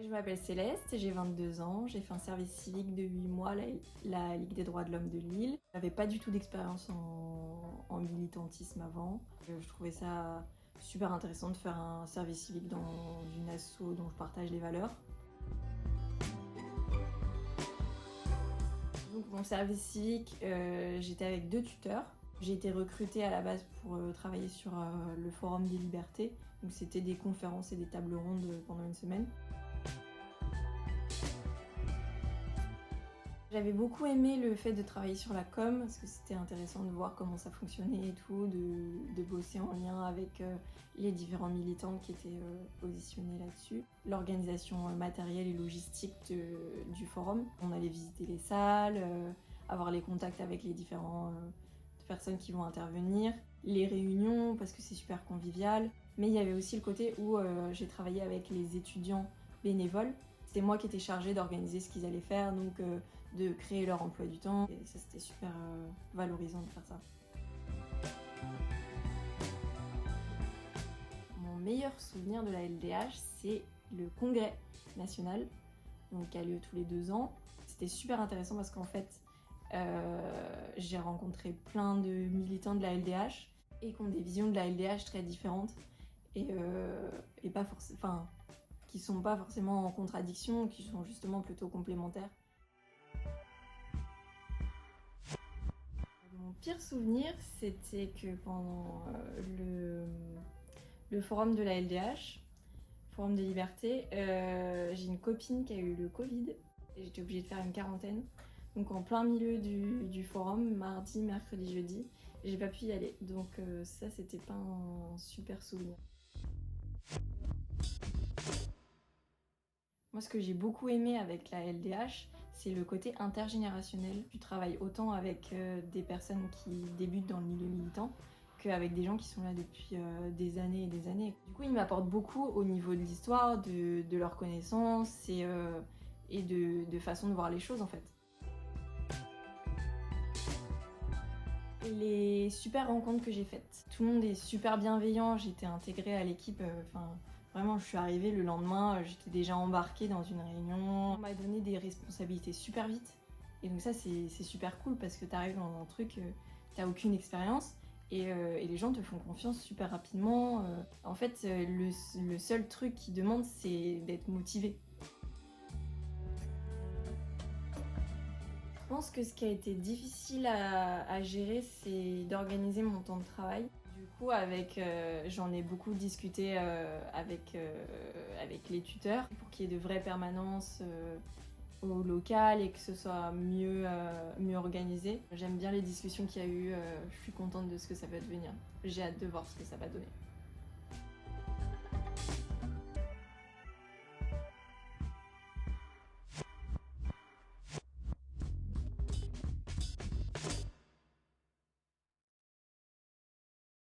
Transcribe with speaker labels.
Speaker 1: Je m'appelle Céleste, j'ai 22 ans, j'ai fait un service civique de 8 mois à la Ligue des droits de l'homme de Lille. J'avais pas du tout d'expérience en militantisme avant. Je trouvais ça super intéressant de faire un service civique dans une asso dont je partage les valeurs. Donc mon service civique, j'étais avec 2 tuteurs. J'ai été recrutée à la base pour travailler sur le Forum des libertés. Donc c'était des conférences et des tables rondes pendant une semaine. J'avais beaucoup aimé le fait de travailler sur la com, parce que c'était intéressant de voir comment ça fonctionnait et tout, de bosser en lien avec les différents militants qui étaient positionnés là-dessus. L'organisation matérielle et logistique du forum. On allait visiter les salles, avoir les contacts avec les différentes personnes qui vont intervenir, les réunions, parce que c'est super convivial. Mais il y avait aussi le côté où j'ai travaillé avec les étudiants bénévoles. C'était moi qui étais chargée d'organiser ce qu'ils allaient faire, donc de créer leur emploi du temps. Et ça, c'était super valorisant de faire ça. Mon meilleur souvenir de la LDH, c'est le congrès national, donc, qui a lieu tous les 2 ans. C'était super intéressant parce qu'en fait, j'ai rencontré plein de militants de la LDH et qui ont des visions de la LDH très différentes et pas forcément... Enfin, qui sont pas forcément en contradiction, qui sont justement plutôt complémentaires. Mon pire souvenir, c'était que pendant le forum de la LDH, Forum des libertés, j'ai une copine qui a eu le Covid et j'étais obligée de faire une quarantaine. Donc en plein milieu du forum, mardi, mercredi, jeudi, j'ai pas pu y aller. Donc ça, c'était pas un super souvenir. Moi, ce que j'ai beaucoup aimé avec la LDH, c'est le côté intergénérationnel. Tu travailles autant avec des personnes qui débutent dans le milieu militant qu'avec des gens qui sont là depuis des années et des années. Du coup, ils m'apportent beaucoup au niveau de l'histoire, de leurs connaissances et de façon de voir les choses en fait. Les super rencontres que j'ai faites. Tout le monde est super bienveillant, j'étais intégrée à l'équipe, vraiment je suis arrivée le lendemain, j'étais déjà embarquée dans une réunion. On m'a donné des responsabilités super vite. Et donc ça c'est super cool parce que t'arrives dans un truc, t'as aucune expérience et les gens te font confiance super rapidement. En fait, le seul truc qu'ils demandent c'est d'être motivé. Je pense que ce qui a été difficile à gérer, c'est d'organiser mon temps de travail. Du coup, j'en ai beaucoup discuté avec les tuteurs pour qu'il y ait de vraies permanences au local et que ce soit mieux organisé. J'aime bien les discussions qu'il y a eu, je suis contente de ce que ça va devenir. J'ai hâte de voir ce que ça va donner.